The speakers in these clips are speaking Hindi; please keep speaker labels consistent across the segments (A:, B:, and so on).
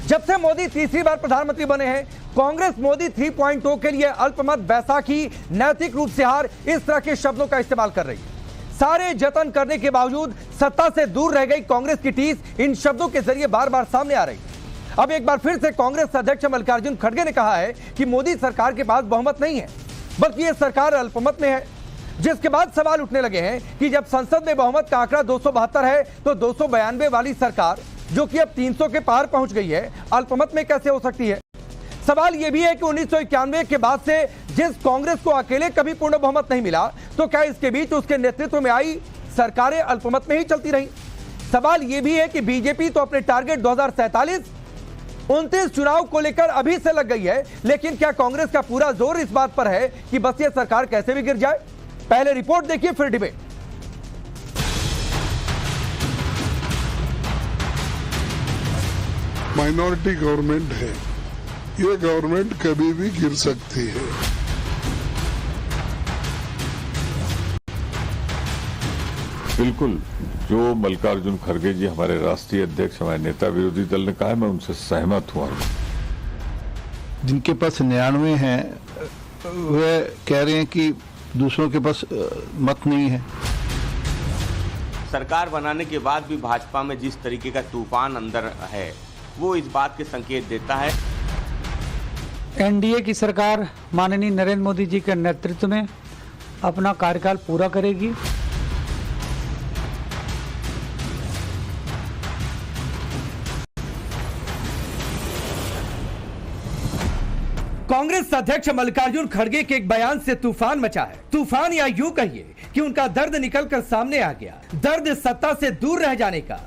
A: जब से मोदी तीसरी बार प्रधानमंत्री बने हैं, कांग्रेस मोदी 3.0 के लिए अल्पमत बैसाखी नैतिक रूप से हार इस तरह के शब्दों का इस्तेमाल कर रही है। सारे जतन करने के बावजूद सत्ता से दूर रह गई कांग्रेस की टीस इन शब्दों के जरिए बार बार सामने आ रही है। अब एक बार फिर से कांग्रेस अध्यक्ष मल्लिकार्जुन खड़गे ने कहा है कि मोदी सरकार के पास बहुमत नहीं है, बल्कि यह सरकार अल्पमत में है। जिसके बाद सवाल उठने लगे हैं कि जब संसद में बहुमत का आंकड़ा 272 है तो 292 वाली सरकार, जो कि अब 300 के पार पहुंच गई है, अल्पमत में कैसे हो सकती है। सवाल यह भी है कि 1991 के बाद से जिस कांग्रेस को अकेले कभी पूर्ण बहुमत नहीं मिला, तो क्या इसके बीच उसके नेतृत्व में आई सरकारें अल्पमत में ही चलती रही। सवाल यह भी है कि बीजेपी तो अपने टारगेट 2047 29 चुनाव को लेकर अभी से लग गई है, लेकिन क्या कांग्रेस का पूरा जोर इस बात पर है कि बस ये सरकार कैसे भी गिर जाए। पहले रिपोर्ट देखिए, फिर डिबेट।
B: माइनॉरिटी गवर्नमेंट है, ये गवर्नमेंट कभी भी गिर सकती है।
C: बिल्कुल, जो मल्लिकार्जुन खड़गे जी हमारे राष्ट्रीय अध्यक्ष, हमारे नेता विरोधी दल ने कहा है, मैं उनसे सहमत हुआ।
D: जिनके पास 99 हैं वे कह रहे हैं कि दूसरों के पास मत नहीं है।
E: सरकार बनाने के बाद भी भाजपा में जिस तरीके का तूफान अंदर है, वो इस बात के संकेत देता है।
F: एनडीए की सरकार माननीय नरेंद्र मोदी जी के नेतृत्व में अपना कार्यकाल पूरा करेगी।
A: कांग्रेस अध्यक्ष मल्लिकार्जुन खड़गे के एक बयान से तूफान मचा है। तूफान या यूं कहिए कि उनका दर्द निकलकर सामने आ गया। दर्द सत्ता से दूर रह जाने का,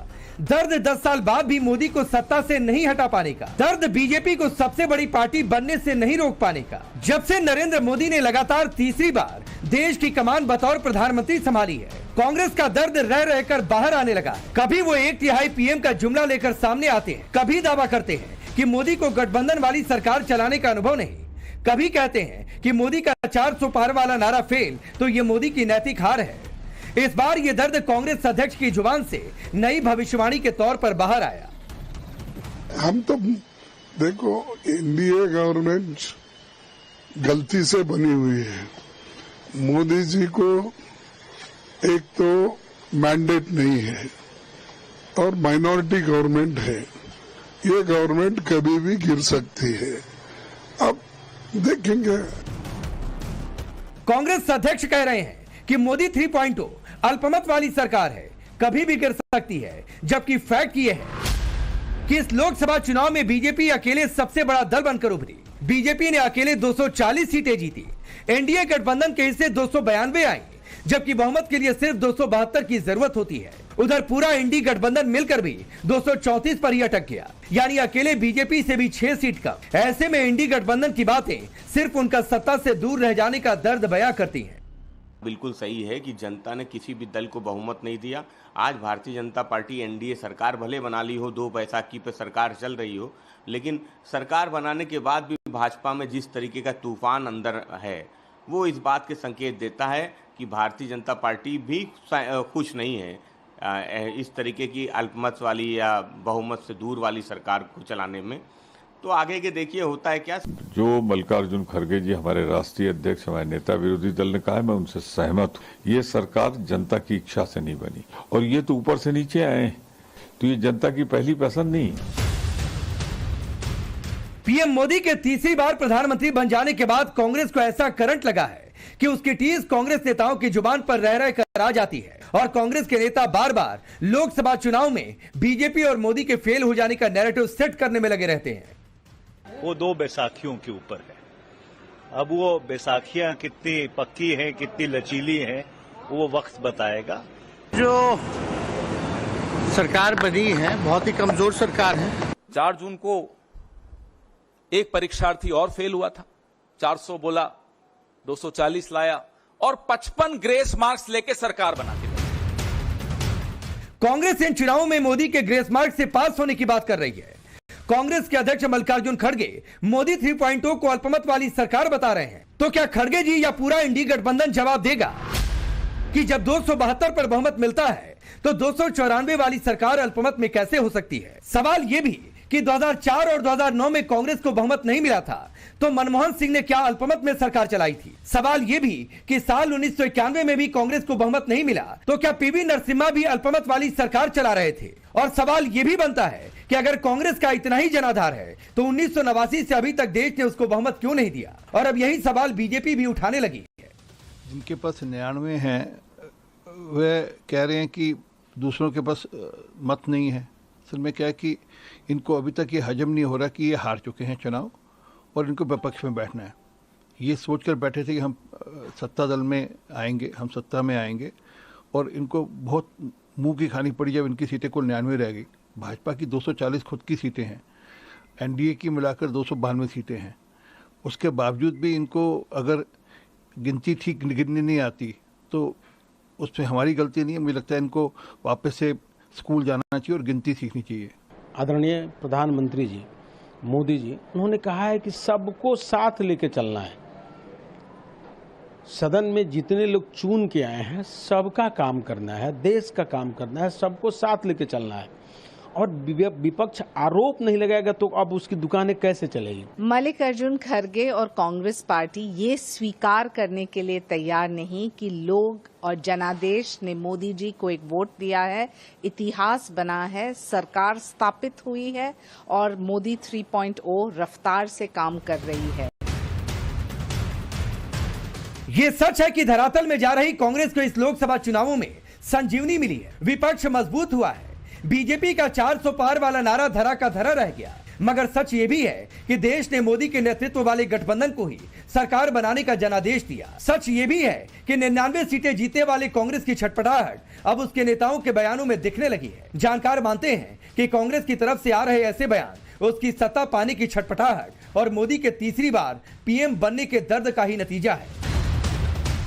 A: दर्द 10 साल बाद भी मोदी को सत्ता से नहीं हटा पाने का, दर्द बीजेपी को सबसे बड़ी पार्टी बनने से नहीं रोक पाने का। जब से नरेंद्र मोदी ने लगातार तीसरी बार देश की कमान बतौर प्रधानमंत्री संभाली है, कांग्रेस का दर्द रह रहकर बाहर आने लगा। कभी वो 1/3 पीएम का जुमला लेकर सामने आते हैं, कभी दावा करते हैं कि मोदी को गठबंधन वाली सरकार चलाने का अनुभव नहीं, कभी कहते हैं कि मोदी का 400 पार वाला नारा फेल, तो ये मोदी की नैतिक हार है। इस बार ये दर्द कांग्रेस अध्यक्ष की जुबान से नई भविष्यवाणी के तौर पर बाहर आया।
B: हम तो देखो, एनडीए गवर्नमेंट गलती से बनी हुई है। मोदी जी को एक तो मैंडेट नहीं है और माइनॉरिटी गवर्नमेंट है, ये गवर्नमेंट कभी भी गिर सकती है। अब देखेंगे।
A: कांग्रेस अध्यक्ष कह रहे हैं कि मोदी 3.0 अल्पमत वाली सरकार है, कभी भी गिर सकती है, जबकि फैक्ट ये है कि इस लोकसभा चुनाव में बीजेपी अकेले सबसे बड़ा दल बनकर उभरी। बीजेपी ने अकेले 240 सीटें जीती। एनडीए गठबंधन के हिस्से 292 आई, जबकि बहुमत के लिए सिर्फ 272 की जरूरत होती है। उधर पूरा इंडी गठबंधन मिलकर भी 234 पर ही अटक गया, यानी अकेले बीजेपी से भी 6 सीट कम। ऐसे में इंडी गठबंधन की बातें सिर्फ उनका सत्ता से दूर रह जाने का दर्द बयां करती हैं।
E: बिल्कुल सही है कि जनता ने किसी भी दल को बहुमत नहीं दिया। आज भारतीय जनता पार्टी एनडीए सरकार भले बना ली हो, 2 बैसाखी पे सरकार चल रही हो, लेकिन सरकार बनाने के बाद भी भाजपा में जिस तरीके का तूफान अंदर है, वो इस बात के संकेत देता है कि भारतीय जनता पार्टी भी खुश नहीं है इस तरीके की अल्पमत वाली या बहुमत से दूर वाली सरकार को चलाने में। तो आगे के देखिए होता है क्या।
C: जो मल्लिकार्जुन खड़गे जी हमारे राष्ट्रीय अध्यक्ष, हमारे नेता विरोधी दल ने कहा है, मैं उनसे सहमत हूँ। ये सरकार जनता की इच्छा से नहीं बनी और ये तो ऊपर से नीचे आए, तो ये जनता की पहली पसंद नहीं।
A: पीएम मोदी के तीसरी बार प्रधानमंत्री बन जाने के बाद कांग्रेस को ऐसा करंट लगा है कि उसकी टीस कांग्रेस नेताओं की जुबान पर रह कर आ जाती है और कांग्रेस के नेता बार बार लोकसभा चुनाव में बीजेपी और मोदी के फेल हो जाने का नैरेटिव सेट करने में लगे रहते हैं।
G: वो 2 बैसाखियों के ऊपर है। अब वो बैसाखियां कितनी पक्की हैं, कितनी लचीली हैं, वो वक्त बताएगा।
D: जो सरकार बनी है बहुत ही कमजोर सरकार है।
H: 4 जून को एक परीक्षार्थी और फेल हुआ था, 400 बोला, 240 लाया और 55 ग्रेस मार्क्स लेके सरकार बना के।
A: कांग्रेस इन चुनावों में मोदी के ग्रेस मार्क्स से पास होने की बात कर रही है। कांग्रेस के अध्यक्ष मल्लिकार्जुन खड़गे मोदी 3.0 को अल्पमत वाली सरकार बता रहे हैं, तो क्या खड़गे जी या पूरा इंडी गठबंधन जवाब देगा कि जब 272 पर बहुमत मिलता है तो 294 वाली सरकार अल्पमत में कैसे हो सकती है। सवाल यह भी कि 2004 और 2009 में कांग्रेस को बहुमत नहीं मिला था तो मनमोहन सिंह ने क्या अल्पमत में सरकार चलाई थी। सवाल यह भी कि साल 1991 में भी कांग्रेस को बहुमत नहीं मिला तो क्या पीवी नरसिम्हा भी अल्पमत वाली सरकार चला रहे थे। और सवाल यह भी बनता है कि अगर कांग्रेस का इतना ही जनाधार है तो 1989 से अभी तक देश ने उसको बहुमत क्यों नहीं दिया। और अब यही सवाल बीजेपी भी उठाने लगी है।
D: जिनके पास 99 हैं वे कह रहे हैं कि दूसरों के पास मत नहीं है। असल में क्या है कि इनको अभी तक ये हजम नहीं हो रहा कि ये हार चुके हैं चुनाव और इनको विपक्ष में बैठना है। ये सोचकर बैठे थे कि हम सत्ता दल में आएंगे, हम सत्ता में आएंगे, और इनको बहुत मुंह की खानी पड़ी जब इनकी सीटें कुल 99 रह गई। भाजपा की 240 खुद की सीटें हैं, एनडीए की मिलाकर 292 सीटें हैं। उसके बावजूद भी इनको अगर गिनती ठीक गिननी नहीं आती तो उसमें हमारी गलती नहीं है। मुझे लगता है इनको वापस से स्कूल जाना चाहिए और गिनती सीखनी चाहिए।
I: आदरणीय प्रधानमंत्री जी मोदी जी, उन्होंने कहा है कि सबको साथ लेके चलना है। सदन में जितने लोग चुन के आए हैं सबका काम करना है, देश का काम करना है, सबको साथ लेके चलना है। और विपक्ष आरोप नहीं लगाएगा तो अब उसकी दुकानें कैसे चलेगी।
J: मल्लिकार्जुन खड़गे और कांग्रेस पार्टी ये स्वीकार करने के लिए तैयार नहीं कि लोग और जनादेश ने मोदी जी को एक वोट दिया है, इतिहास बना है, सरकार स्थापित हुई है और मोदी 3.0 रफ्तार से काम कर रही है।
A: ये सच है कि धरातल में जा रही कांग्रेस को इस लोकसभा चुनावों में संजीवनी मिली है, विपक्ष मजबूत हुआ है, बीजेपी का 400 पार वाला नारा धरा का धरा रह गया। मगर सच ये भी है कि देश ने मोदी के नेतृत्व वाले गठबंधन को ही सरकार बनाने का जनादेश दिया। सच ये भी है कि 99 सीटें जीतने वाले कांग्रेस की छटपटाहट अब उसके नेताओं के बयानों में दिखने लगी है। जानकार मानते हैं कि कांग्रेस की तरफ से आ रहे ऐसे बयान उसकी सत्ता पाने की छटपटाहट और मोदी के तीसरी बार पीएम बनने के दर्द का ही नतीजा है।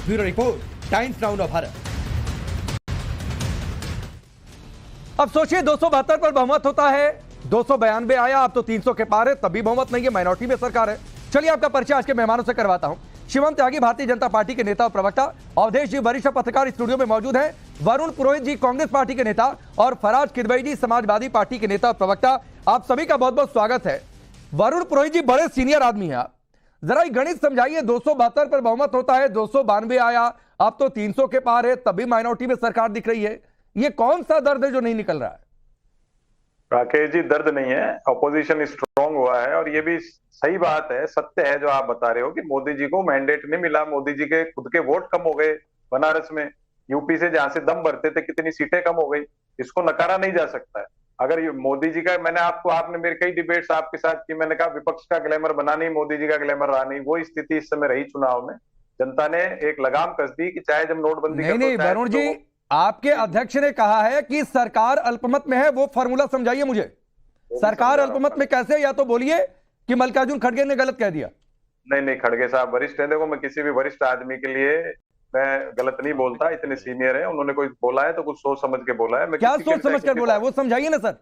A: Bureau report, times now Bharat. अब सोचिए 272 पर बहुमत होता है, 292 आया, अब तो 300 के पार है, तभी बहुमत नहीं है, माइनॉरिटी में सरकार है। चलिए आपका परिचय आज के मेहमानों से करवाता हूं। शिवम त्यागी भारतीय जनता पार्टी के नेता और प्रवक्ता, अवधेश जी वरिष्ठ पत्रकार स्टूडियो में मौजूद हैं, वरुण पुरोहित जी कांग्रेस पार्टी के नेता और फराज किदवई जी समाजवादी पार्टी के नेता और प्रवक्ता। आप सभी का बहुत बहुत स्वागत है। वरुण पुरोहित जी बड़े सीनियर आदमी हैं आप, जरा गणित समझाइए। 272 पर बहुमत होता है, 292 आया, अब तो 300 के पार है, तभी माइनॉरिटी में सरकार दिख रही है। ये कौन सा दर्द है जो नहीं निकल रहा है?
K: राकेश जी, दर्द नहीं है, अपोजिशन स्ट्रांग हुआ है और ये भी सही बात है, सत्य है जो आप बता रहे हो कि मोदी जी को मैंडेट नहीं मिला। मोदी जी के खुद के वोट कम हो गए बनारस में, यूपी से जहां से दम भरते थे कितनी सीटें कम हो गई, इसको नकारा नहीं जा सकता है। अगर ये मोदी जी का, आपने मेरे कई डिबेट्स आपके साथ की, मैंने कहा विपक्ष का ग्लैमर बना नहीं, मोदी जी का ग्लैमर रहा नहीं, वो स्थिति इस समय रही चुनाव में। जनता ने एक लगाम कस दी कि चाहे जब नोटबंदी
A: नहीं वरुण जी, आपके अध्यक्ष ने कहा है कि सरकार अल्पमत में है, वो फॉर्मूला समझाइए मुझे। सरकार अल्पमत में कैसे? या तो बोलिए कि मल्लिकार्जुन खड़गे ने गलत कह दिया।
K: नहीं, खड़गे साहब वरिष्ठ है। देखो, मैं किसी भी वरिष्ठ आदमी के लिए मैं गलत नहीं बोलता, इतने सीनियर है। उन्होंने कोई बोला है तो कुछ सोच समझ के बोला है। मैं
A: क्या सोच समझ कर बोला है वो समझाइए ना सर।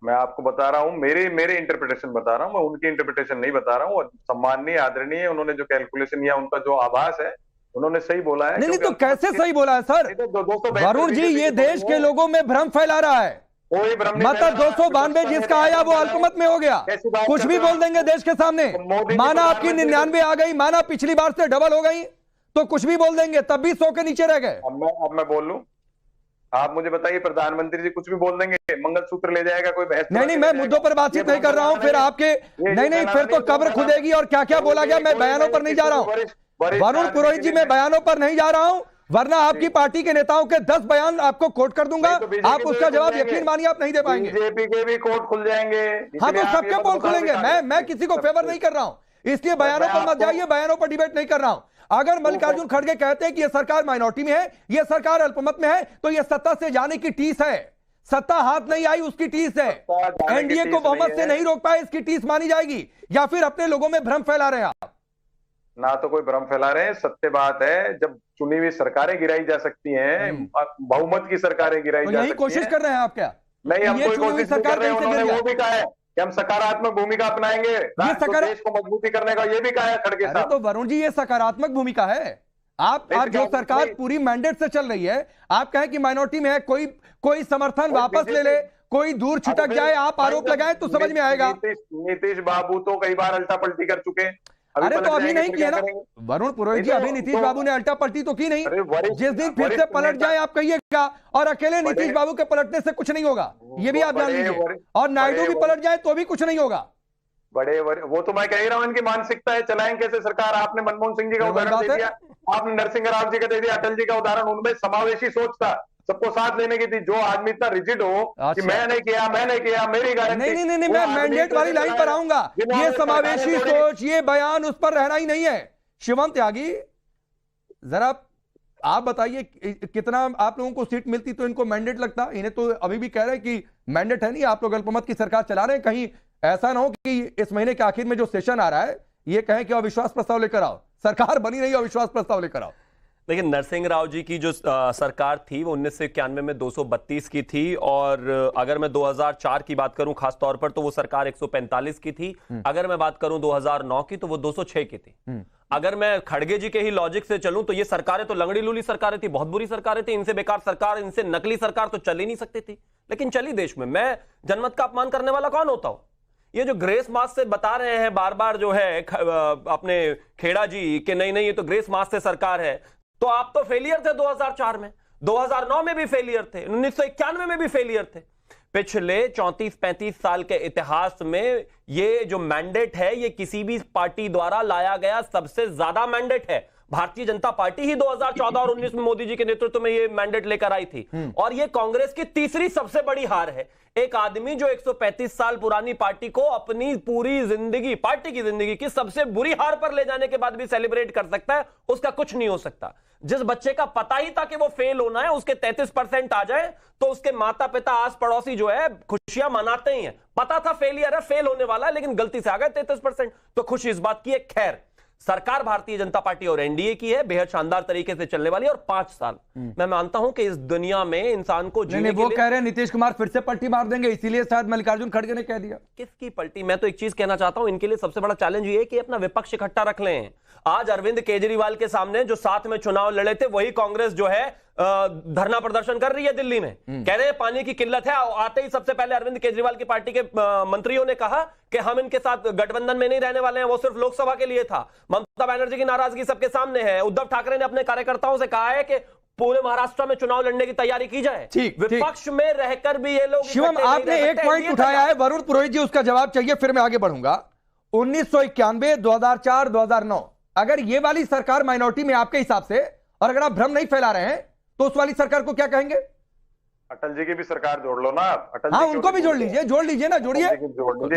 K: मैं आपको बता रहा हूँ, मेरे इंटरप्रिटेशन बता रहा हूँ, मैं उनकी इंटरप्रिटेशन नहीं बता रहा हूँ। सम्माननीय आदरणीय उन्होंने जो कैलकुलेशन या उनका जो आभास है उन्होंने सही बोला है।
A: नहीं तो कैसे सही बोला है सर? वरुण जी, ये देश के लोगों में भ्रम फैला रहा है। मतलब 292 जिसका आया वो अल्पमत में हो गया, कुछ भी बोल देंगे देश के सामने। माना आपकी 99 आ गई, माना पिछली बार से डबल हो गई, तो कुछ भी बोल देंगे, तब भी 100 के नीचे रह गए।
K: अब मैं बोल लूं, आप मुझे बताइए, प्रधानमंत्री जी कुछ भी बोल देंगे, मंगलसूत्र ले जाएगा कोई बहस?
A: नहीं, मैं मुद्दों पर बातचीत नहीं कर रहा हूं। फिर आपके नहीं, फिर तो कब्र खुदेगी और क्या क्या बोला गया। मैं बयानों पर नहीं जा रहा हूं वरुण पुरोहित जी, मैं बयानों पर नहीं जा रहा हूं, वरना आपकी पार्टी के नेताओं के 10 बयान आपको कोट कर दूंगा। आप उसका जवाब यकीन मानिए आप नहीं दे पाएंगे।
K: बीजेपी के भी कोर्ट खुल जाएंगे।
A: हाँ, तो सबके पोल खुलेंगे। मैं किसी को फेवर नहीं कर रहा हूं, इसलिए बयानों पर मत जाइए, बयानों पर डिबेट नहीं कर रहा हूं। अगर मल्लिकार्जुन खड़गे कहते हैं कि यह सरकार माइनॉरिटी में है, यह सरकार अल्पमत में है, तो यह सत्ता से जाने की टीस है। सत्ता हाथ नहीं आई उसकी टीस है। एनडीए को बहुमत से नहीं रोक पाए, इसकी टीस मानी जाएगी। या फिर अपने लोगों में भ्रम फैला रहे हैं आप?
K: ना तो कोई भ्रम फैला रहे हैं, सत्य बात है। जब चुनी हुई सरकारें गिराई जा सकती हैं, बहुमत की सरकारें गिराई जा सकती हैं।
A: यही कोशिश कर रहे हैं आप? क्या
K: नहीं, हम कोई कोशिश नहीं कर रहे हैं। उन्होंने वो भी कहा है कि हम सकारात्मक भूमिका अपनाएंगे, देश को मजबूती करने का, ये भी कहा है खड़गे साहब।
A: तो वरुण जी, ये सकारात्मक भूमिका है। आप जो सरकार पूरी मैंडेट से चल रही है, आप कहें कि माइनॉरिटी में है, कोई समर्थन वापस ले ले, कोई दूर छिटक जाए, आप आरोप लगाएं तो समझ में आएगा।
K: नीतीश बाबू तो कई बार अल्टा पलटी कर चुके हैं।
A: अरे तो अभी नहीं किया ना वरुण पुरोहित जी, अभी नीतीश बाबू ने अल्टा पलटी तो की नहीं। जिस दिन फिर से पलट जाए आप कहिएगा, और अकेले नीतीश बाबू के पलटने से कुछ नहीं होगा, ये भी आप जान लीजिए। और नायडू भी पलट जाए तो भी कुछ नहीं होगा।
K: बड़े वो तो मैं कह ही रहा हूं, इनकी मानसिकता है, चलाएंगे कैसे सरकार। आपने मनमोहन सिंह जी का उदाहरण दे दिया, आपने नरसिंह राव जी का दे दिया, अटल जी का उदाहरण, उनमें समावेशी सोच था, सबको साथ लेने की थी। जो आदमी इतना रिजिड हो कि मैं नहीं किया, मेरी गारंटी
A: नहीं, मैं मैंडेट वाली लाइन पर आऊंगा। ये समावेशी सोच, ये बयान उस पर रहना ही नहीं है। शिवम त्यागी, जरा आप बताइए कितना आप लोगों को सीट मिलती तो इनको मैंडेट लगता? इन्हें तो अभी भी कह रहे हैं कि मैंडेट है नहीं, आप लोग अल्पमत की सरकार चला रहे हैं। कहीं ऐसा ना हो कि इस महीने के आखिर में जो सेशन आ रहा है ये कहें कि अविश्वास प्रस्ताव लेकर आओ, सरकार बनी नहीं, अविश्वास प्रस्ताव लेकर आओ।
L: लेकिन नरसिंह राव जी की जो सरकार थी वो 1991 में 232 की थी, और अगर मैं 2004 की बात करूं खास तौर पर तो वो सरकार 145 की थी। अगर मैं बात करूं 2009 की तो वो 206 की थी। अगर मैं खड़गे जी के ही लॉजिक से चलूं तो ये सरकारें तो लंगड़ी लूली सरकारें थी, बहुत बुरी सरकारें थी। इनसे बेकार सरकार, इनसे नकली सरकार तो चल ही नहीं सकती थी, लेकिन चली देश में। मैं जनमत का अपमान करने वाला कौन होता हूं? ये जो ग्रेस मास से बता रहे हैं बार बार जो है अपने खेड़ा जी कि नहीं ये तो ग्रेस मास से सरकार है, तो आप तो फेलियर थे 2004 में, 2009 में भी फेलियर थे, 1991 में भी फेलियर थे। पिछले 34-35 साल के इतिहास में ये जो मैंडेट है ये किसी भी पार्टी द्वारा लाया गया सबसे ज्यादा मैंडेट है। भारतीय जनता पार्टी ही 2014 और 19 में मोदी जी के नेतृत्व में ये मैंडेट लेकर आई थी, और ये कांग्रेस की तीसरी सबसे बड़ी हार है। एक आदमी जो 135 साल पुरानी पार्टी को अपनी पूरी जिंदगी, पार्टी की जिंदगी की सबसे बुरी हार पर ले जाने के बाद भी सेलिब्रेट कर सकता है, उसका कुछ नहीं हो सकता। जिस बच्चे का पता ही था कि वो फेल होना है, उसके 33% आ जाए तो उसके माता पिता आस पड़ोसी जो है खुशियां मनाते ही हैं। पता था फेलियर है, फेल होने वाला है, लेकिन गलती से आ गए 33%, तो खुशी इस बात की है। खैर, सरकार भारतीय जनता पार्टी और एनडीए की है, बेहद शानदार तरीके से चलने वाली है, और 5 साल मैं मानता हूं कि इस दुनिया में इंसान को जीने
A: वो कह रहे हैं नीतीश कुमार फिर से पलटी मार देंगे, इसीलिए शायद मल्लिकार्जुन खड़गे ने कह दिया।
L: किसकी पलटी? मैं तो एक चीज कहना चाहता हूं, इनके लिए सबसे बड़ा चैलेंज ये है कि अपना विपक्ष इकट्ठा रख लें। आज अरविंद केजरीवाल के सामने जो साथ में चुनाव लड़े थे वही कांग्रेस जो है धरना प्रदर्शन कर रही है दिल्ली में, कह रहे हैं पानी की किल्लत है। आते ही सबसे पहले अरविंद केजरीवाल की पार्टी के मंत्रियों ने कहा कि हम इनके साथ गठबंधन में नहीं रहने वाले हैं, वो सिर्फ लोकसभा के लिए था। ममता बनर्जी की नाराजगी सबके सामने है। उद्धव ठाकरे ने अपने कार्यकर्ताओं से कहा है कि पूरे महाराष्ट्र में चुनाव लड़ने की तैयारी की जाए। विपक्ष में रहकर भी ये लोग।
A: शिवम, आपने एक पॉइंट उठाया है वरुण पुरोहित जी, उसका जवाब चाहिए, फिर मैं आगे बढ़ूंगा। 1991, 2004, 2009, अगर ये वाली सरकार माइनॉरिटी में आपके हिसाब से, और अगर आप भ्रम नहीं फैला रहे हैं, तो उस वाली सरकार को क्या कहेंगे?
K: अटल जी की भी सरकार जोड़ लो ना।
A: हाँ, उनको भी जोड़ लीजिए ना, जोड़िए।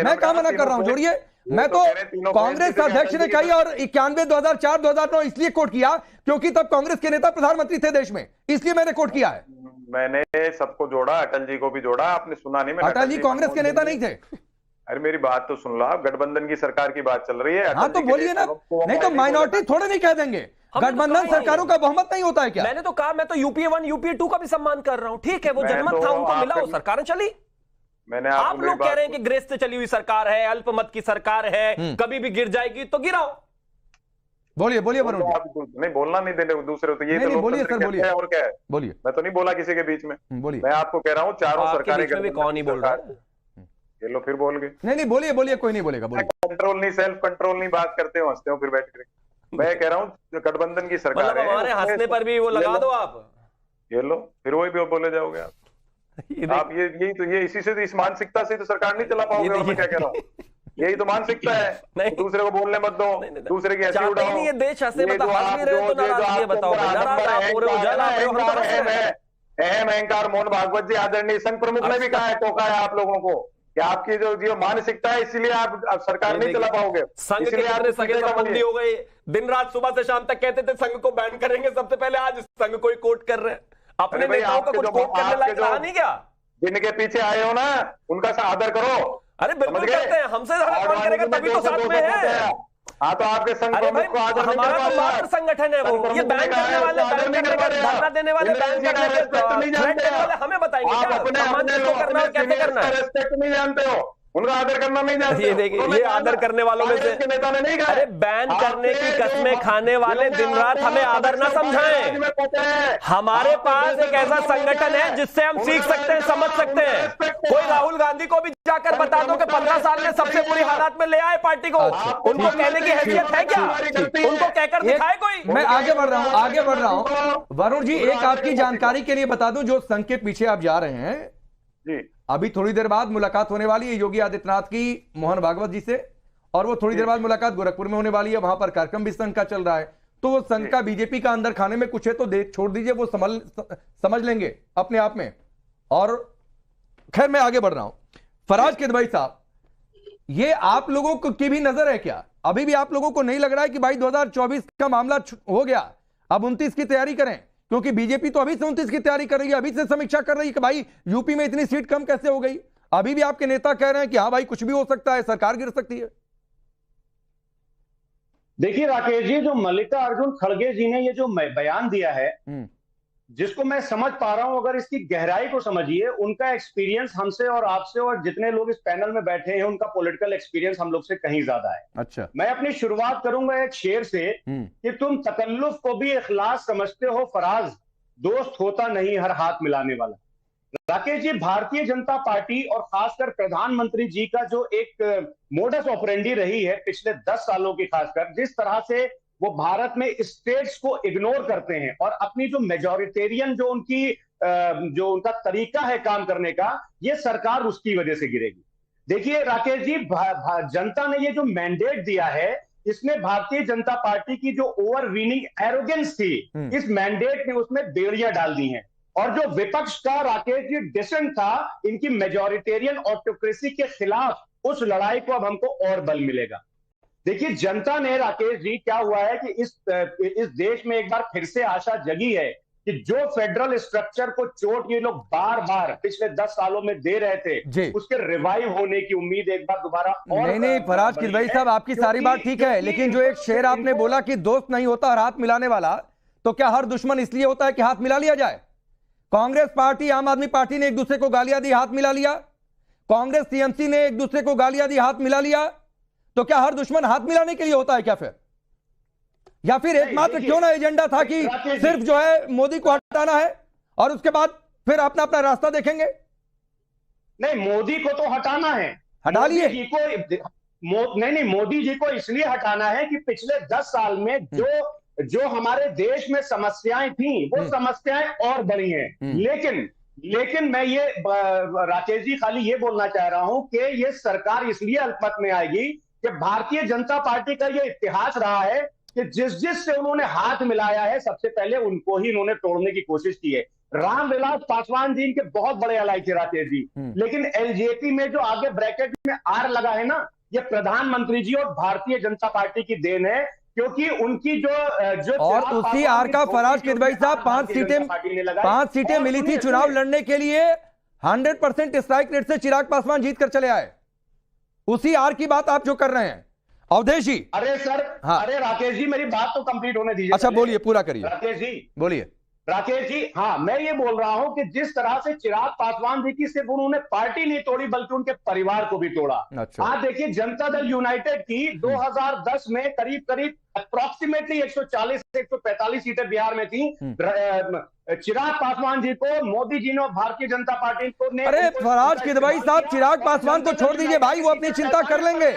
A: मैं क्या मना कर रहा हूं, जोड़िए। मैं तो कांग्रेस अध्यक्ष ने कही, और 91, 2004, 2009 इसलिए कोट किया क्योंकि तब कांग्रेस के नेता प्रधानमंत्री थे देश में, इसलिए मैंने कोट किया है।
K: मैंने सबको जोड़ा, अटल जी को भी जोड़ा, आपने सुना नहीं? मैंने
A: अटल जी कांग्रेस के नेता नहीं थे।
K: अरे मेरी बात तो सुन लो आप, गठबंधन की सरकार की बात चल रही है।
A: हाँ तो बोलिए ना, नहीं तो माइनॉरिटी थोड़े नहीं कह देंगे। गठबंधन सरकारों का बहुमत नहीं होता है क्या?
L: मैंने तो कहा, मैं तो यूपीए 1, यूपीए 2 का भी सम्मान कर रहा हूं। ठीक है, वो जनमत था, उनको मिला, वो सरकारें चली।
K: मैंने
L: आप लोग कह रहे हैं कि ग्रेस से चली हुई सरकार है, अल्पमत की सरकार है, कभी भी गिर जाएगी तो गिराओ।
A: बोलिए वरुण जी।
K: नहीं, बोलना नहीं देने दूसरे तो ये तो
A: बोलिए सर, बोलिए।
K: और क्या है?
A: बोलिए।
K: मैं तो नहीं बोला किसी के बीच में,
A: बोलिए।
K: मैं आपको कह रहा हूँ चारों सरकारें
L: कौन नहीं बोल रहा है?
K: ये लो फिर बोल गए।
A: नहीं बोलिए, कोई नहीं बोलेगा। बोलिए।
K: कंट्रोल नहीं, सेल्फ कंट्रोल नहीं, बात करते हो, हंसते हो फिर बैठ कर। मैं कह रहा हूँ गठबंधन की सरकार है,
L: हमारे हंसने पर भी वो लगा दो आप।
K: ये लो फिर वही भी बोले जाओगे आप। आप ये इसी से, इस मानसिकता से तो सरकार नहीं चला पाओगे। और मैं क्या कह रहा हूँ, यही तो मानसिकता है। दूसरे को बोलने मत दो, दूसरे की हंसी उड़ाओ।
L: ये देश हंसे मत, हंस भी रहे हो तो नाराज ये बताओ।
K: अहम अहंकार मोहन भागवत जी आदरणीय संघ प्रमुख ने भी कहा है, टोका है आप लोगों को कि आपकी जो मानसिकता है, इसीलिए आप सरकार नहीं चला पाओगे।
L: संघ के कितने सगे संबंधी हो गए, दिन रात सुबह से शाम तक कहते थे संघ को बैन करेंगे, सबसे पहले आज संघ को ही कोट कर रहे हैं। अपने नेताओं का कुछ कोट करने लायक रहा नहीं क्या?
K: जिनके पीछे आए हो ना, उनका आदर करो।
L: अरे बिल्कुल करते हैं, हमसे ज्यादा कौन करेगा, तभी तो साथ में है।
K: हाँ तो आपके संघ प्रमुख को आदर नहीं
L: हमारा तो मात्र संगठन है वो। ये बैन करने वाले, बैन करने का धरना देने वाले, बैन करने के वाले हमें बताएंगे क्या सम्मान किसको करना है, कैसे करना है।
K: रेस्पेक्ट नहीं जानते हो, उनका आदर करना नहीं जानते।
L: ये देखिए, ये आदर करने वालों में से
K: नेता ने नहीं कहा।
L: अरे बैन करने की कस्में खाने वाले दिन रात हमें आदर ना समझाएं। हमारे पास एक ऐसा संगठन है जिससे हम सीख सकते हैं, समझ सकते हैं। कोई राहुल गांधी को भी जाकर बता दो कि 15 साल में सबसे बुरी हालात में ले आए पार्टी को, उनको कहने की हैसियत है क्या? उनको कहकर दिखाए कोई।
A: मैं आगे बढ़ रहा हूं। वरुण जी, एक आपकी जानकारी के लिए बता दूं, जो संघ के पीछे आप जा रहे हैं
K: जी,
A: अभी थोड़ी देर बाद मुलाकात होने वाली है योगी आदित्यनाथ की मोहन भागवत जी से, और वो थोड़ी देर बाद मुलाकात गोरखपुर में होने वाली है, वहां पर कार्यक्रम भी संघ का चल रहा है। तो वो संघ का बीजेपी का अंदर खाने में कुछ है तो छोड़ दीजिए, वो समझ लेंगे अपने आप में। और खैर मैं आगे बढ़ रहा हूं। फराज किदवई साहब, ये आप लोगों की भी नजर है क्या? अभी भी आप लोगों को नहीं लग रहा है कि भाई 2024 का मामला हो गया, अब 29 की तैयारी करें? क्योंकि बीजेपी तो अभी से 29 की तैयारी कर रही है, अभी से समीक्षा कर रही है कि भाई यूपी में इतनी सीट कम कैसे हो गई। अभी भी आपके नेता कह रहे हैं कि हाँ भाई कुछ भी हो सकता है, सरकार गिर सकती है।
M: देखिए राकेश जी, जो मल्लिकार्जुन खड़गे जी ने ये जो बयान दिया है, जिसको मैं समझ पा रहा हूं, अगर इसकी गहराई को समझिए, उनका एक्सपीरियंस हमसे और आपसे और जितने लोग इस पैनल में बैठे हैं, उनका पॉलिटिकल एक्सपीरियंस हम लोग से कहीं ज्यादा है।
A: अच्छा, मैं
M: अपनी शुरुआत करूंगा एक शेर से कि तुम तकल्लुफ को भी इखलास समझते हो फराज, दोस्त होता नहीं हर हाथ मिलाने वाला। राकेश जी, भारतीय जनता पार्टी और खासकर प्रधानमंत्री जी का जो एक मोडस ऑपरेंडी रही है पिछले 10 सालों की, खासकर जिस तरह से वो भारत में स्टेट्स को इग्नोर करते हैं और अपनी जो मेजॉरिटेरियन जो उनका तरीका है काम करने का, ये सरकार उसकी वजह से गिरेगी। देखिए राकेश जी, जनता ने ये जो मैंडेट दिया है, इसमें भारतीय जनता पार्टी की जो ओवरवीनिंग एरोगेंस थी, इस मैंडेट ने उसमें बेड़ियां डाल दी हैं। और जो विपक्ष का राकेश जी डिसेंट था, इनकी मेजॉरिटेरियन ऑटोक्रेसी के खिलाफ, उस लड़ाई को अब हमको और बल मिलेगा। देखिए जनता ने, राकेश जी, क्या हुआ है कि इस देश में एक बार फिर से आशा जगी है कि जो फेडरल स्ट्रक्चर को चोट ये लोग बार बार पिछले 10 सालों में दे रहे थे, उसके रिवाइव होने की उम्मीद एक बार दोबारा और
A: नहीं फराज किदवई साहब, आपकी सारी बात ठीक है, लेकिन जो एक शेर आपने बोला कि दोस्त नहीं होता और हाथ मिलाने वाला, तो क्या हर दुश्मन इसलिए होता है कि हाथ मिला लिया जाए? कांग्रेस पार्टी, आम आदमी पार्टी ने एक दूसरे को गालियां दी, हाथ मिला लिया। कांग्रेस टीएमसी ने एक दूसरे को गालियां दी, हाथ मिला लिया। तो क्या हर दुश्मन हाथ मिलाने के लिए होता है क्या फिर? या फिर एकमात्र क्यों ना एजेंडा था कि सिर्फ जो है मोदी को हटाना है और उसके बाद फिर अपना अपना रास्ता देखेंगे?
M: नहीं, मोदी को तो हटाना है,
A: हटा लिए।
M: नहीं, मोदी जी को इसलिए हटाना है कि पिछले 10 साल में जो हमारे देश में समस्याएं थी, वो समस्याएं और बढ़ी हैं। लेकिन मैं ये राकेश जी खाली ये बोलना चाह रहा हूं कि ये सरकार इसलिए अल्पमत में आएगी कि भारतीय जनता पार्टी का ये इतिहास रहा है कि जिस से उन्होंने हाथ मिलाया है, सबसे पहले उनको ही इन्होंने तोड़ने की कोशिश की है। रामविलास पासवान जी इनके बहुत बड़े अलाई थे राकेश जी, लेकिन एलजेपी में जो आगे ब्रैकेट में आर लगा है ना, ये प्रधानमंत्री जी और भारतीय जनता पार्टी की देन है, क्योंकि उनकी जो
A: और उसी आर का फराज किदवई साहब 5 सीटें मिली थी चुनाव लड़ने के लिए, 100% स्ट्राइक रेट से चिराग पासवान जीत कर चले आए। उसी आर की बात आप जो कर रहे हैं अवधेश जी।
M: अरे सर, हाँ। अरे राकेश जी, मेरी बात तो कंप्लीट होने दीजिए।
A: अच्छा बोलिए, पूरा करिए
M: राकेश जी,
A: बोलिए।
M: राकेश जी, हाँ, मैं ये बोल रहा हूं कि जिस तरह से चिराग पासवान जी की सिर्फ उन्होंने पार्टी नहीं तोड़ी बल्कि उनके परिवार को भी तोड़ा।
A: अच्छा।
M: आज देखिए, जनता दल यूनाइटेड की 2010 में करीब अप्रोक्सीमेटली 140 से 145 सीटें बिहार में थी। चिराग पासवान जी को मोदी जी ने और भारतीय जनता पार्टी को ने,
A: अरे फराज किदवई साहब, चिराग पासवान को छोड़ दीजिए भाई, वो अपनी चिंता कर लेंगे।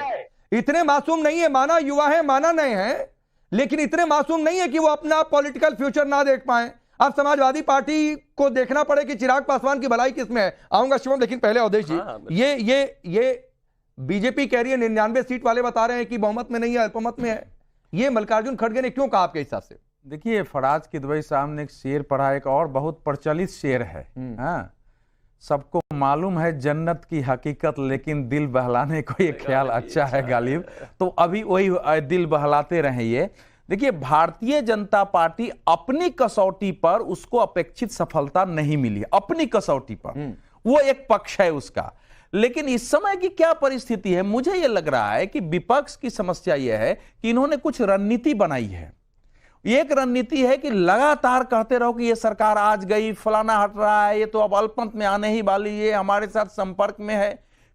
A: इतने मासूम नहीं है, माना युवा है, माना नए हैं, लेकिन इतने मासूम नहीं है कि वो अपना पॉलिटिकल फ्यूचर ना देख पाए। अब समाजवादी पार्टी को देखना पड़े कि चिराग पासवान की भलाई किसमें है। आऊंगा शिवम, लेकिन पहले अवधेश जी, ये बीजेपी कह रही है 99 सीट वाले बता रहे हैं कि बहुमत में नहीं है, अल्पमत में है। ये मल्लिकार्जुन खड़गे ने क्यों कहा आपके हिसाब से?
N: देखिए, फराज किदवई साहब ने एक शेर पढ़ा, एक और बहुत प्रचलित शेर है। हाँ, सबको मालूम है जन्नत की हकीकत, लेकिन दिल बहलाने को ये ख्याल अच्छा है गालिब। तो अभी वही दिल बहलाते रहे ये। देखिए, भारतीय जनता पार्टी अपनी कसौटी पर उसको अपेक्षित सफलता नहीं मिली, अपनी कसौटी पर, वो एक पक्ष है उसका। लेकिन इस समय की क्या परिस्थिति है, मुझे यह लग रहा है कि विपक्ष की समस्या यह है कि इन्होंने कुछ रणनीति बनाई है। एक रणनीति है कि लगातार कहते रहो कि ये सरकार आज गई, फलाना हट रहा है, ये तो अब अल्पमत में आने ही वाली है, हमारे साथ संपर्क में है।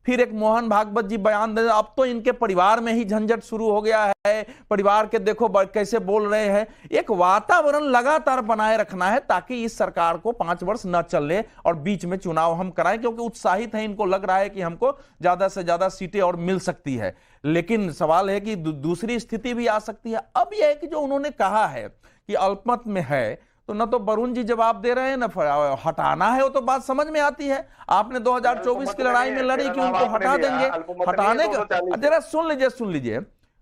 N: फिर एक मोहन भागवत जी बयान दे, अब तो इनके परिवार में ही झंझट शुरू हो गया है, परिवार के देखो कैसे बोल रहे हैं। एक वातावरण लगातार बनाए रखना है ताकि इस सरकार को 5 वर्ष न चले और बीच में चुनाव हम कराएं, क्योंकि उत्साहित है, इनको लग रहा है कि हमको ज्यादा से ज्यादा सीटें और मिल सकती है। लेकिन सवाल है कि दूसरी स्थिति भी आ सकती है। अब यह है कि जो उन्होंने कहा है कि अल्पमत में है, तो न तो वरुण जी जवाब दे रहे हैं, न हटाना है, वो तो बात समझ में आती है। आपने 2024 की लड़ाई में लड़ी कि उनको हटा देंगे, हटाने का जरा सुन लीजिए।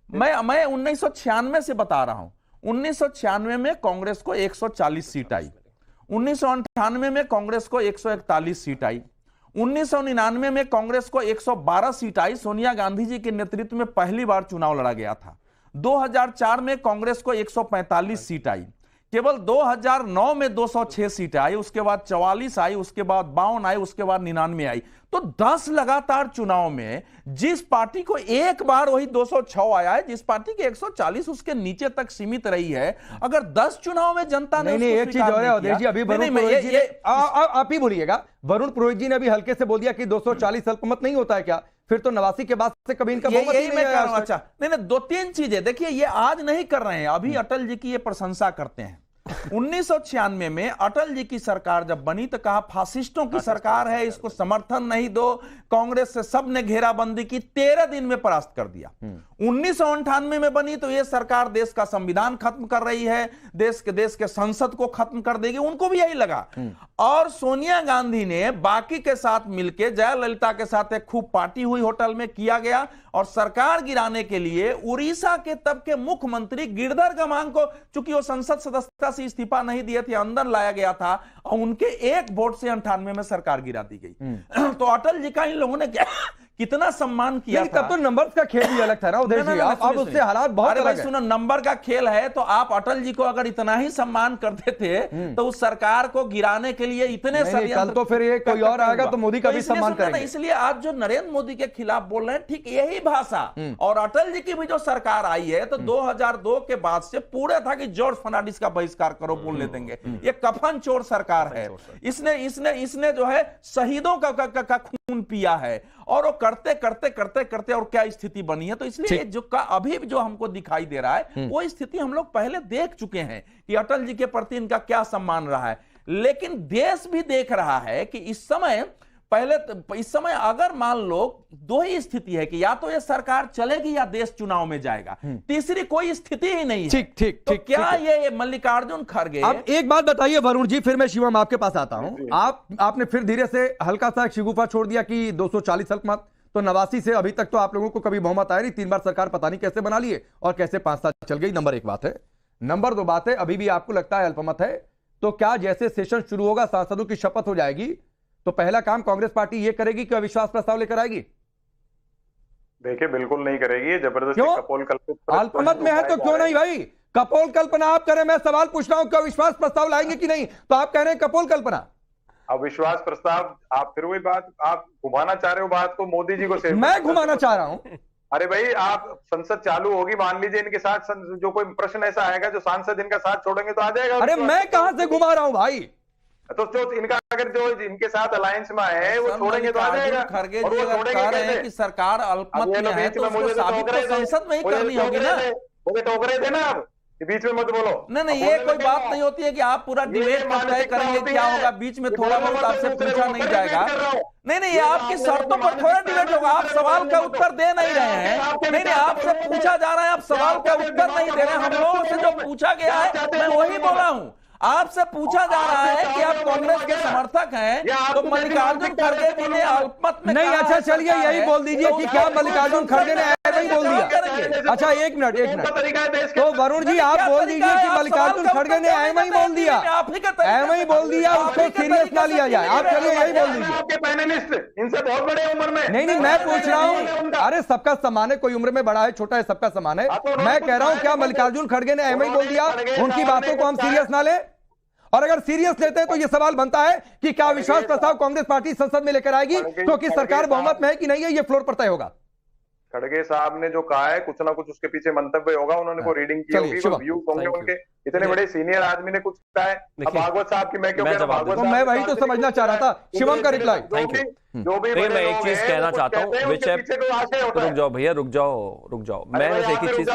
N: मैं 1996 से बता रहा हूं, 1996 में कांग्रेस को 140 सीट आई, 1998 में कांग्रेस को 141 सीट आई, 1999 में कांग्रेस को 112 सीट आई। सोनिया गांधी जी के नेतृत्व में पहली बार चुनाव लड़ा गया था। 2004 में कांग्रेस को 145 सीट आई। केवल 2009 में 206 सीटें आई, उसके बाद 44 आई, उसके बाद 52 आई, उसके बाद 99 आई। तो 10 लगातार चुनाव में जिस पार्टी को एक बार वही 206 आया है, जिस पार्टी के 140 उसके नीचे तक सीमित रही है, अगर 10 चुनाव में जनता ने
A: नहीं, एक चीज और है अवधेश जी, अभी वरुण पुरोहित जी आप ही बोलिएगा, वरुण पुरोहित जी ने अभी हल्के से बोल दिया कि 240 अल्पमत नहीं होता है क्या? फिर तो 89 के बाद से कभी इनका बहुमत ही नहीं आया।
N: अच्छा, नहीं 2-3 चीजें देखिए, ये आज नहीं कर रहे हैं, अभी अटल जी की ये प्रशंसा करते हैं। 1996 में अटल जी की सरकार जब बनी तो कहा फासिस्टों की सरकार है, इसको समर्थन नहीं दो। कांग्रेस से सबने घेराबंदी की, 13 दिन में परास्त कर दिया। 1998 में बनी तो यह सरकार देश का संविधान खत्म कर रही है, देश के संसद को खत्म कर देगी, उनको भी यही लगा। और सोनिया गांधी ने बाकी के साथ मिलकर, जयललिता के साथ एक खूब पार्टी हुई, होटल में किया गया, और सरकार गिराने के लिए उड़ीसा के तब के मुख्यमंत्री गिरधर गमांग को, चूंकि वो संसद सदस्यता से इस्तीफा नहीं दिए थे, अंदर लाया गया था, और उनके एक वोट से 98 में सरकार गिरा दी गई। तो अटल जी का इन लोगों ने कितना सम्मान किया था।
A: तब तो नंबर्स का खेल भी अलग था ना उदय जी, आप उससे हालात बहुत अलग है।
N: सुनो, नंबर का खेल है तो आप अटल जी को अगर इतना ही सम्मान करते थे तो उस सरकार को गिराने के लिए इतने
A: कल तो फिर ये कोई और आएगा तो मोदी का भी सम्मान करेंगे।
N: इसलिए आज जो नरेंद्र मोदी के खिलाफ बोल रहे हैं, ठीक यही भाषा। और अटल जी की भी जो सरकार आई है तो 2002 के बाद से पूरे था कि जॉर्ज फर्नांडिस का बहिष्कार करो, बोलने देंगे। ये कफन चोर सरकार है, इसने जो है शहीदों का खून पिया है, और वो करते करते करते करते और क्या स्थिति बनी है। तो इसलिए जो अभी जो हमको दिखाई दे रहा है वो स्थिति हम लोग पहले देख चुके हैं कि अटल जी के प्रति इनका क्या सम्मान रहा है। लेकिन देश भी देख रहा है कि इस समय अगर मान लो दो ही स्थिति है कि या तो ये सरकार चलेगी या देश चुनाव में जाएगा, तीसरी कोई स्थिति ही नहीं है।
A: ठीक
N: तो क्या ये मल्लिकार्जुन खड़गे,
A: अब एक बात बताइए वरुण जी, फिर मैं शिवम आपके पास आता हूं। आपने फिर धीरे से हल्का सा शिगुफा छोड़ दिया कि 240 अल्पमत, तो 89 से अभी तक तो आप लोगों को कभी बहुमत आया नहीं, 3 बार सरकार पता नहीं कैसे बना लिए और कैसे 5 साल चल गई। नंबर 1 बात है। नंबर 2 बात है, अभी भी आपको लगता है अल्पमत है, तो क्या जैसे सेशन शुरू होगा, सांसदों की शपथ हो जाएगी, तो पहला काम कांग्रेस पार्टी ये करेगी कि अविश्वास प्रस्ताव लेकर आएगी?
K: देखिए, बिल्कुल नहीं करेगी, जबरदस्ती कपोल कल्पित
A: अल्पमत में है तो क्यों नहीं भाई? कपोल कल्पना आप करें, मैं सवाल पूछ रहा हूं कि अविश्वास प्रस्ताव लाएंगे कि नहीं, तो आप कह रहे हैं कपोल कल्पना।
K: अविश्वास प्रस्ताव, आप फिर वही बात आप घुमाना चाह रहे हो बात को, मोदी जी को।
A: मैं घुमाना चाह रहा हूं?
K: अरे भाई, आप संसद चालू होगी, मान लीजिए इनके साथ जो कोई प्रश्न ऐसा आएगा जो सांसद इनका साथ छोड़ेंगे तो आ जाएगा।
A: अरे मैं कहां से घुमा रहा हूं भाई?
K: तो जो इनका अगर जो इनके साथ अलायंस में है वो छोड़ेंगे तो आ जाएगा।
N: खड़गे जी अगर कह रहे हैं कि सरकार अल्पमत में है तो उसको साबित तो संसद में ही करनी होगी ना।
K: मुझे टोक रहे थे ना आप, बीच में मत बोलो।
N: नहीं, ये कोई बात नहीं होती है कि आप पूरा डिबेट में तय करेंगे क्या होगा, बीच में थोड़ा बहुत आपसे पूछा नहीं जाएगा। नहीं, ये आपकी शर्तों पर थोड़ा डिबेट होगा। आप सवाल का उत्तर दे नहीं रहे हैं। नहीं, आपसे पूछा जा रहा है, आप सवाल का उत्तर नहीं दे रहे हैं। हम लोगों से जो पूछा गया है मैं वही बोला हूं। आपसे पूछा जा रहा है कि आप कांग्रेस के समर्थक हैं, तो मल्लिकार्जुन खड़गे जी ने अल्पमत में
A: नहीं। अच्छा चलिए यही बोल दीजिए कि क्या मल्लिकार्जुन खड़गे ने ऐसा ही बोल दिया? अच्छा एक मिनट, तो वरुण जी आप बोल दीजिए कि मल्लिकार्जुन खड़गे ने ऐसा ही बोल दिया, ऐसा ही बोल दिया, उसको सीरियस ना लिया जाए। आप चलिए यही बोल दीजिए।
K: आपके पैनलिस्ट इनसे बहुत बड़े उम्र में।
A: नहीं, मैं पूछ रहा हूँ, अरे सबका समान है, कोई उम्र में बड़ा है छोटा है, सबका समान है। मैं कह रहा हूँ क्या मल्लिकार्जुन खड़गे ने ऐसा ही बोल दिया, उनकी बातों को हम सीरियस ना ले? और अगर सीरियस लेते हैं तो यह सवाल बनता है कि क्या विश्वास प्रस्ताव कांग्रेस पार्टी संसद में लेकर आएगी, क्योंकि सरकार बहुमत में है कि नहीं है, यह फ्लोर पर तय होगा।
K: खड़गे साहब ने जो कहा है कुछ ना कुछ उसके पीछे मंतव्य होगा, उन्होंने को रीडिंग की होगी, व्यू होंगे उनके। इतने बड़े सीनियर आदमी ने कुछ कहा है। अब भागवत साहब की मैं क्यों कह रहा हूं, भागवत
A: तो
K: साहब
A: मैं वही तो समझना चाह रहा था, शिवम का रिप्लाई।
K: जो भी
L: मैं एक चीज कहना चाहता हूँ विषय, रुक जाओ भैया, रुक जाओ। मैं बस एक ही चीज,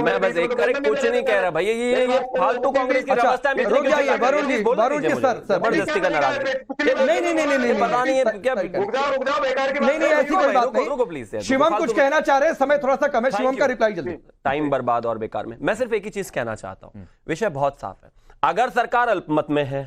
L: मैं बस एक, अरे कुछ नहीं कह रहा भैया, ये फालतू कांग्रेस की व्यवस्था है।
A: रुक जाइए वरुण जी सर,
L: जबरदस्ती का नाराज
A: नहीं
L: पता नहीं है क्या,
A: नहीं ऐसी कोई बात नहीं।
L: रुको प्लीज,
A: शिवम कुछ कहना चाह रहे हैं, समय थोड़ा सा कम है, शिवम का रिप्लाई जल्दी।
L: टाइम बर्बाद और बेकार में। मैं सिर्फ एक ही चीज कहना चाहता हूं, विषय बहुत साफ है। अगर सरकार अल्पमत में है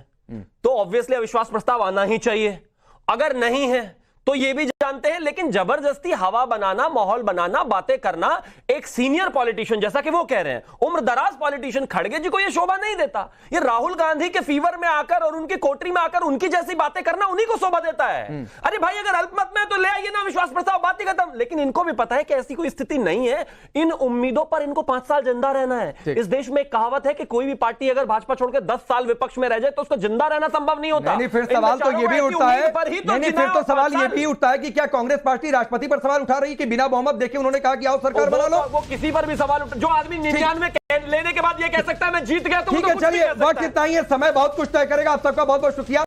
L: तो ऑब्वियसली अविश्वास प्रस्ताव आना ही चाहिए, अगर नहीं है तो ये भी जानते हैं, लेकिन जबरदस्ती हवा बनाना, माहौल बनाना, बातें करना, एक सीनियर पॉलिटिशियन जैसा कि वो कह रहे हैं, उम्र दराज पॉलिटिशियन खड़गे जी को ये शोभा नहीं देता। ये राहुल गांधी के फीवर में आकर और उनकी कोटरी में आकर उनकी जैसी बातें करना उन्हीं को शोभा देता है। अरे भाई अगर अल्पमत में तो ले आइए ना विश्वास प्रस्ताव, बात ही खत्म। लेकिन इनको भी पता है कि ऐसी कोई स्थिति नहीं है, इन उम्मीदों पर इनको 5 साल जिंदा रहना है। इस देश में एक कहावत है कि कोई भी पार्टी अगर भाजपा छोड़कर 10 साल विपक्ष में रह जाए तो उसको जिंदा रहना संभव नहीं होता।
A: फिर सवाल तो ये भी उठता है, फिर तो सवाल ये भी उठता है कि क्या कांग्रेस पार्टी राष्ट्रपति पर सवाल उठा रही है कि बिना बहुमत देखे उन्होंने कहा कि आओ सरकार बना लो?
L: वो किसी पर भी सवाल जो आदमी 99 लेने के बाद ये कह सकता है मैं जीत गया, तो
A: ठीक है, चलिए वक्त इतना ही है, समय बहुत कुछ तय करेगा। आप सबका बहुत बहुत शुक्रिया।